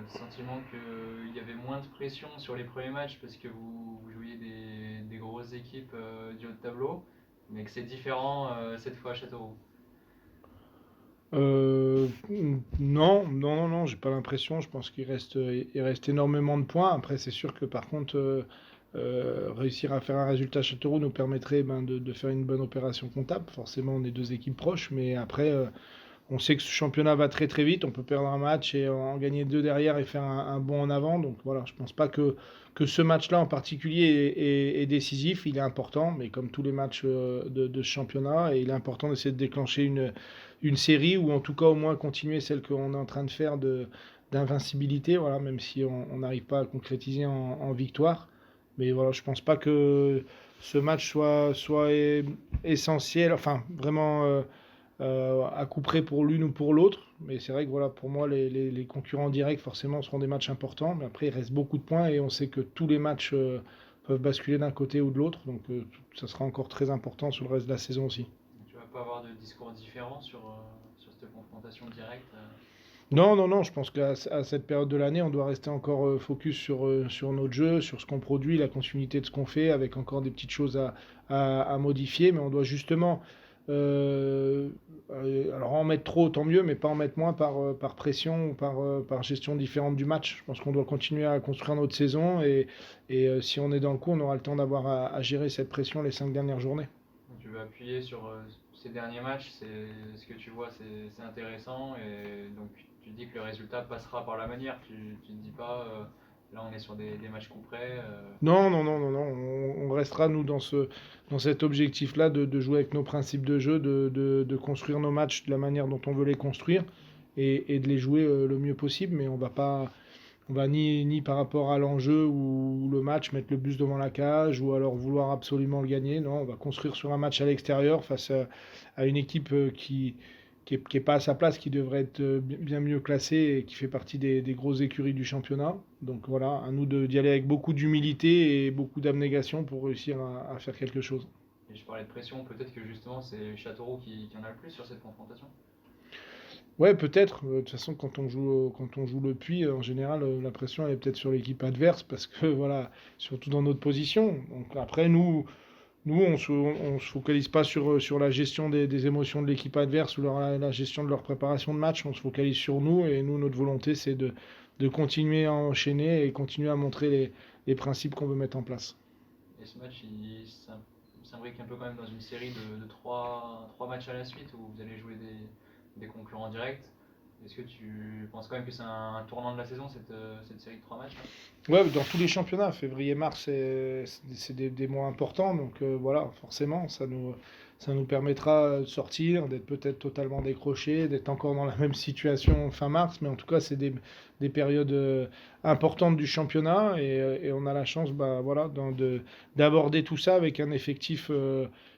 le sentiment qu'il y avait moins de pression sur les premiers matchs parce que vous jouiez des grosses équipes du haut de tableau, mais que c'est différent cette fois à Châteauroux. Non, non, non, non, j'ai pas l'impression. Je pense il reste énormément de points. Après, c'est sûr que par contre, réussir à faire un résultat à Châteauroux nous permettrait de faire une bonne opération comptable. Forcément, on est deux équipes proches, mais après, on sait que ce championnat va très très vite. On peut perdre un match et en gagner deux derrière et faire un bond en avant. Donc voilà, je pense pas que ce match-là en particulier est décisif. Il est important, mais comme tous les matchs de ce championnat, et il est important d'essayer de déclencher une série ou en tout cas au moins continuer celle qu'on est en train de faire d'invincibilité, voilà, même si on n'arrive pas à concrétiser en victoire. Mais voilà, je pense pas que ce match soit essentiel, enfin vraiment à coup près pour l'une ou pour l'autre. Mais c'est vrai que voilà, pour moi, les concurrents directs, forcément, seront des matchs importants. Mais après, il reste beaucoup de points et on sait que tous les matchs peuvent basculer d'un côté ou de l'autre. Donc ça sera encore très important sur le reste de la saison aussi. Tu vas pas avoir de discours différents sur cette confrontation directe. Non, non, non, je pense à cette période de l'année, on doit rester encore focus sur notre jeu, sur ce qu'on produit, la continuité de ce qu'on fait, avec encore des petites choses à modifier, mais on doit justement, euh, alors en mettre trop, tant mieux, mais pas en mettre moins par pression ou par gestion différente du match. Je pense qu'on doit continuer à construire notre saison et si on est dans le coup, on aura le temps d'avoir à gérer cette pression les 5 dernières journées. Donc, tu veux appuyer sur ces derniers matchs, c'est ce que tu vois, c'est intéressant et donc tu dis que le résultat passera par la manière. Tu ne dis pas là on est sur des matchs coup près. Non, non, non, non, non. On restera, nous, dans cet objectif-là de jouer avec nos principes de jeu, de construire nos matchs de la manière dont on veut les construire et de les jouer le mieux possible. Mais on va pas, on va ni par rapport à l'enjeu ou le match mettre le bus devant la cage ou alors vouloir absolument le gagner. Non, on va construire sur un match à l'extérieur face à une équipe qui est pas à sa place, qui devrait être bien mieux classée et qui fait partie des grosses écuries du championnat. Donc voilà, à nous d'y aller avec beaucoup d'humilité et beaucoup d'abnégation pour réussir à faire quelque chose. Et je parlais de pression, peut-être que justement c'est Châteauroux qui en a le plus sur cette confrontation. Ouais, peut-être. De toute façon, quand on joue le puits, en général, la pression elle est peut-être sur l'équipe adverse parce que voilà, surtout dans notre position. Donc après, nous, on se focalise pas sur la gestion des émotions de l'équipe adverse ou la gestion de leur préparation de match. On se focalise sur nous et nous, notre volonté, c'est de continuer à enchaîner et continuer à montrer les principes qu'on veut mettre en place. Et ce match il s'imbrique un peu quand même dans une série de trois matchs à la suite où vous allez jouer des concurrents directs. Est-ce que tu penses quand même que c'est un tournant de la saison, cette série de trois matchs là? Ouais, dans tous les championnats, février-mars, c'est des mois importants. Donc voilà, forcément, ça nous permettra de sortir, d'être peut-être totalement décroché, d'être encore dans la même situation fin mars. Mais en tout cas, c'est des périodes importantes du championnat et on a la chance bah, voilà, d'aborder tout ça avec un effectif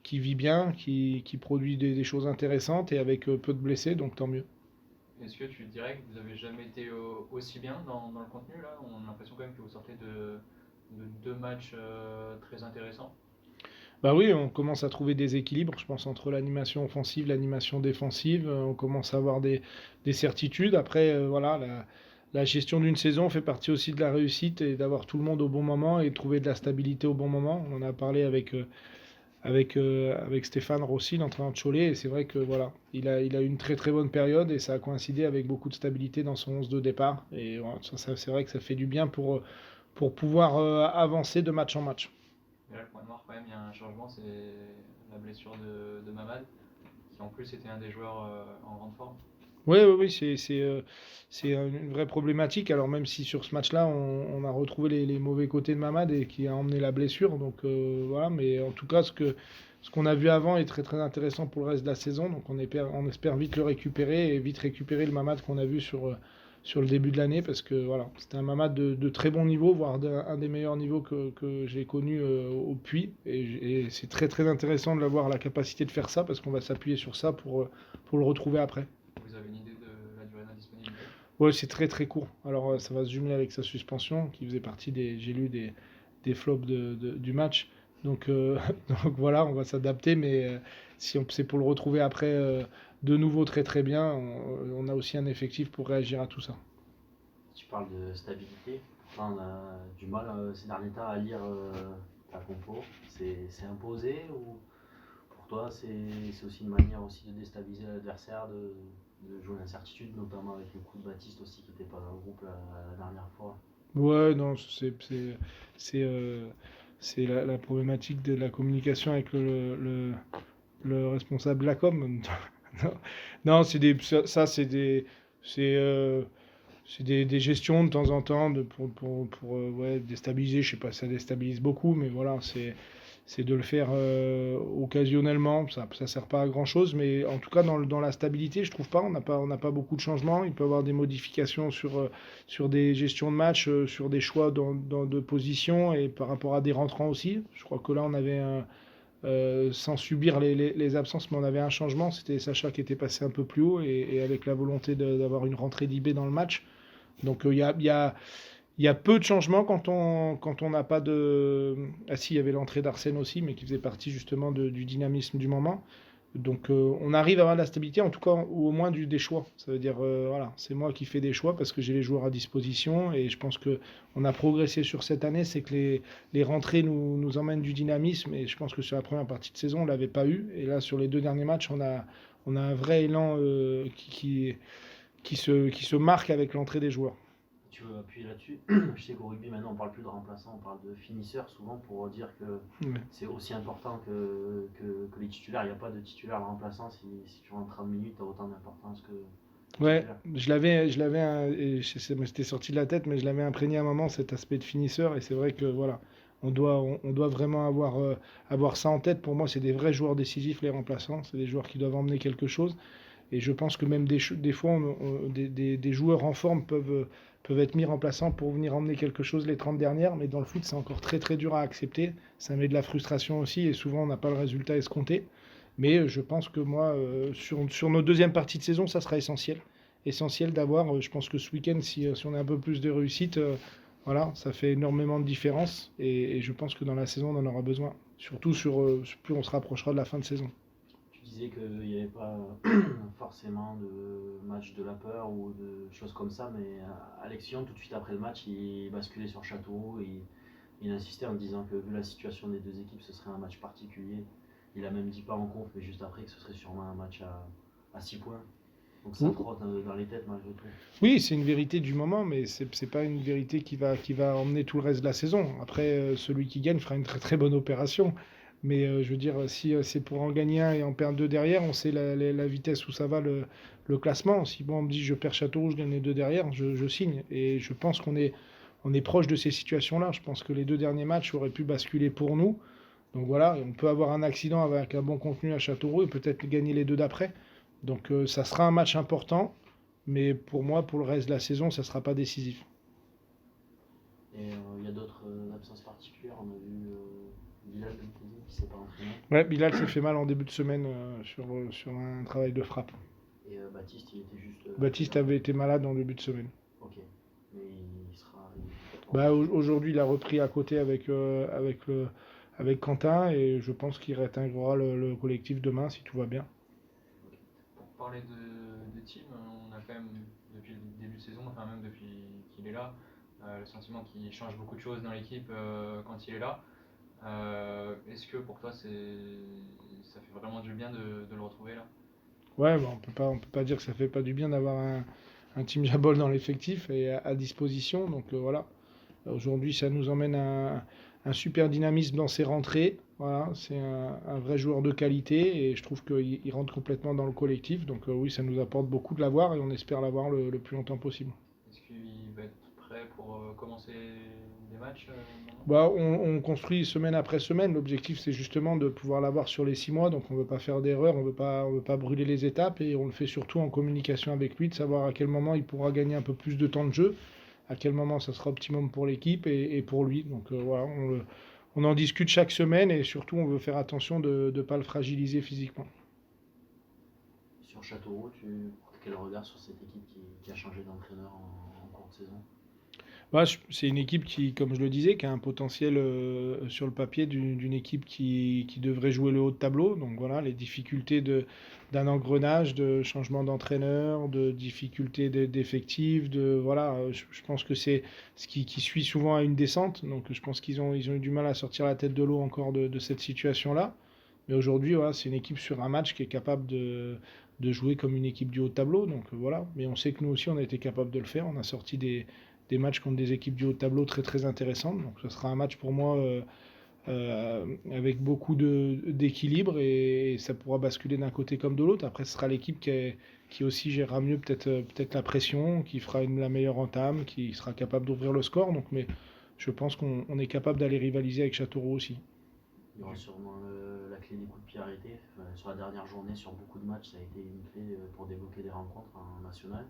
qui vit bien, qui produit des choses intéressantes et avec peu de blessés, donc tant mieux. Est-ce que tu dirais que vous avez jamais été aussi bien dans le contenu là? On a l'impression quand même que vous sortez de deux matchs très intéressants. Bah oui, on commence à trouver des équilibres, je pense, entre l'animation offensive, l'animation défensive. On commence à avoir des certitudes. Après, voilà, la gestion d'une saison fait partie aussi de la réussite et d'avoir tout le monde au bon moment et de trouver de la stabilité au bon moment. On en a parlé avec Stéphane Rossi, l'entraîneur de Cholet, et c'est vrai que voilà, il a eu une très très bonne période et ça a coïncidé avec beaucoup de stabilité dans son 11 de départ. Et voilà, c'est vrai que ça fait du bien pour pouvoir avancer de match en match. Mais là, le point noir, quand même, il y a un changement, c'est la blessure de Mamad, qui en plus était un des joueurs en grande forme. Oui, oui, oui, c'est une vraie problématique. Alors même si sur ce match-là, on a retrouvé les mauvais côtés de Mamad et qui a emmené la blessure. Donc voilà, mais en tout cas, ce qu'on a vu avant est très très intéressant pour le reste de la saison. Donc on espère vite le récupérer et vite récupérer le Mamad qu'on a vu sur le début de l'année parce que voilà, c'était un Mamad de très bon niveau, voire un des meilleurs niveaux que j'ai connu au Puy. Et c'est très très intéressant de l'avoir la capacité de faire ça parce qu'on va s'appuyer sur ça pour le retrouver après. Vous avez une idée de la durée d'indisponibilité? Ouais, c'est très très court. Alors ça va se jumeler avec sa suspension, qui faisait partie j'ai lu des flops du match. Donc, donc voilà, on va s'adapter, mais si c'est pour le retrouver après de nouveau très très bien, on a aussi un effectif pour réagir à tout ça. Tu parles de stabilité. Pourtant, on a du mal ces derniers temps à lire ta compo. C'est imposé ou pour toi c'est aussi une manière aussi de déstabiliser l'adversaire, de jouer l'incertitude, notamment avec le coup de Baptiste aussi qui n'était pas dans le groupe la dernière fois. Ouais, non, c'est, c'est la problématique de la communication avec le responsable de la com. Non, non, ça, c'est des gestions de temps en temps pour ouais, déstabiliser. Je sais pas si ça déstabilise beaucoup, mais voilà, c'est de le faire occasionnellement. Ça sert pas à grand chose, mais en tout cas, dans la stabilité, je trouve pas. On n'a pas beaucoup de changements. Il peut y avoir des modifications sur des gestions de match, sur des choix de position et par rapport à des rentrants aussi. Je crois que là, on avait sans subir les absences, mais on avait un changement. C'était Sacha qui était passé un peu plus haut et avec la volonté d'avoir une rentrée d'IB dans le match. Donc il y a peu de changements quand on n'a pas de. Ah si, il y avait l'entrée d'Arsène aussi, mais qui faisait partie justement du dynamisme du moment. Donc on arrive à avoir de la stabilité, en tout cas, ou au moins des choix. Ça veut dire, voilà, c'est moi qui fais des choix parce que j'ai les joueurs à disposition et je pense qu'on a progressé sur cette année, c'est que les rentrées nous emmènent du dynamisme et je pense que sur la première partie de saison, on ne l'avait pas eu. Et là, sur les 2 derniers matchs, on a un vrai élan qui se marque avec l'entrée des joueurs. Tu veux appuyer là-dessus? Je sais qu'au rugby maintenant on parle plus de remplaçants, on parle de finisseurs souvent pour dire que Ouais. c'est aussi important que les titulaires. Il n'y a pas de titulaire remplaçant. Si tu rentres 30 minutes, tu as autant d'importance que Ouais, titulaire. ça m'était sorti de la tête, mais je l'avais imprégné à un moment, cet aspect de finisseur, et c'est vrai que voilà, on doit vraiment avoir ça en tête. Pour moi, c'est des vrais joueurs décisifs, les remplaçants, c'est des joueurs qui doivent emmener quelque chose, et je pense que même des fois, des joueurs en forme peuvent être mis remplaçants pour venir emmener quelque chose les 30 dernières, mais dans le foot, c'est encore très très dur à accepter, ça met de la frustration aussi, et souvent, on n'a pas le résultat escompté. Mais je pense que moi, sur nos deuxièmes parties de saison, ça sera essentiel. Essentiel d'avoir, je pense que ce week-end, si on a un peu plus de réussite, voilà, ça fait énormément de différence. Et je pense que dans la saison, on en aura besoin. Surtout plus on se rapprochera de la fin de saison. Tu disais qu'il n'y avait pas forcément de match de la peur ou de choses comme ça, mais Alexion, tout de suite après le match, il basculait sur Châteauroux et il insistait en disant que vu la situation des deux équipes, ce serait un match particulier. Il a même dit pas en conf, mais juste après que ce serait sûrement un match à 6 points. Donc ça trotte dans les têtes malgré tout. Oui, c'est une vérité du moment, mais c'est pas une vérité qui va emmener tout le reste de la saison. Après, celui qui gagne fera une très très bonne opération. Mais je veux dire, si c'est pour en gagner un et en perdre deux derrière, on sait la vitesse où ça va le classement. Si bon, on me dit je perds Châteauroux, je gagne les deux derrière, je signe. Et je pense qu'on est proche de ces situations-là. Je pense que les 2 derniers matchs auraient pu basculer pour nous. Donc voilà, on peut avoir un accident avec un bon contenu à Châteauroux et peut-être gagner les deux d'après. Donc ça sera un match important. Mais pour moi, pour le reste de la saison, ça ne sera pas décisif. Et il y a d'autres absences particulières. On a vu Bilal Belkadi qui s'est pas entraîné. Ouais, Bilal s'est fait mal en début de semaine sur un travail de frappe. Et Baptiste, il était juste. Baptiste avait été malade en début de semaine. Ok. Mais il sera. Bah, aujourd'hui, il a repris à côté avec Quentin et je pense qu'il réintégrera le collectif demain si tout va bien. Pour parler de team, on a quand même, depuis le début de saison, enfin même depuis qu'il est là, le sentiment qu'il change beaucoup de choses dans l'équipe quand il est là. Est-ce que pour toi, ça fait vraiment du bien de le retrouver là? Ouais, bah, on peut pas dire que ça fait pas du bien d'avoir un Team Jabol dans l'effectif et à disposition. Donc voilà. Aujourd'hui, ça nous emmène à un super dynamisme dans ses rentrées. Voilà, c'est un vrai joueur de qualité et je trouve qu'il rentre complètement dans le collectif. Donc oui, ça nous apporte beaucoup de l'avoir et on espère l'avoir le plus longtemps possible. Est-ce qu'il va être prêt pour commencer des matchs maintenant? Bah, on construit semaine après semaine. L'objectif, c'est justement de pouvoir l'avoir sur les 6 mois. Donc on ne veut pas faire d'erreur, on veut pas brûler les étapes et on le fait surtout en communication avec lui, de savoir à quel moment il pourra gagner un peu plus de temps de jeu, à quel moment ça sera optimum pour l'équipe et pour lui. Donc voilà, on en discute chaque semaine et surtout on veut faire attention de ne pas le fragiliser physiquement. Sur Châteauroux, tu quel regard sur cette équipe qui a changé d'entraîneur en cours de saison? C'est une équipe qui, comme je le disais, qui a un potentiel sur le papier d'une équipe qui devrait jouer le haut de tableau. Donc voilà, les difficultés d'un engrenage, de changement d'entraîneur, de difficultés d'effectifs, voilà, je pense que c'est ce qui suit souvent à une descente. Donc je pense qu'ils ont eu du mal à sortir la tête de l'eau encore de cette situation-là. Mais aujourd'hui, voilà, c'est une équipe sur un match qui est capable de jouer comme une équipe du haut de tableau. Donc voilà, mais on sait que nous aussi, on a été capable de le faire. On a sorti des matchs contre des équipes du haut de tableau très très intéressantes. Donc ce sera un match pour moi avec beaucoup d'équilibre et ça pourra basculer d'un côté comme de l'autre. Après, ce sera l'équipe qui aussi gérera mieux peut-être la pression, qui fera la meilleure entame, qui sera capable d'ouvrir le score. Donc, mais je pense qu'on est capable d'aller rivaliser avec Châteauroux aussi. Il y aura sûrement la clé des coups de pied arrêtés. Sur la dernière journée, sur beaucoup de matchs, ça a été une clé pour débloquer des rencontres en national.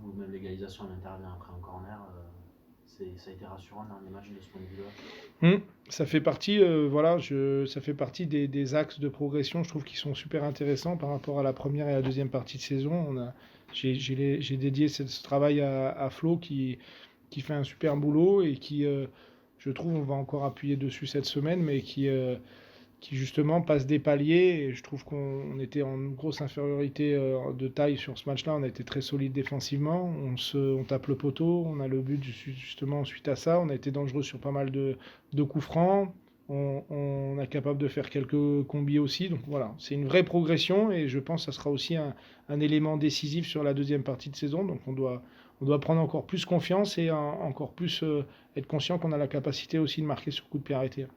Vous, même l'égalisation, elle intervient après un corner. Ça a été rassurant le dernier match de ce point de vue-là. Ça fait partie, ça fait partie des axes de progression, je trouve, qui sont super intéressants par rapport à la première et la deuxième partie de saison. J'ai dédié ce travail à Flo qui fait un super boulot et qui, je trouve, on va encore appuyer dessus cette semaine, mais qui justement passe des paliers. Et je trouve qu'on était en grosse infériorité de taille sur ce match-là. On a été très solide défensivement. On tape le poteau. On a le but justement suite à ça. On a été dangereux sur pas mal de coups francs. On est capable de faire quelques combis aussi. Donc voilà, c'est une vraie progression et je pense que ça sera aussi un élément décisif sur la deuxième partie de saison. Donc on doit prendre encore plus confiance et encore plus être conscient qu'on a la capacité aussi de marquer sur coup de pied arrêté.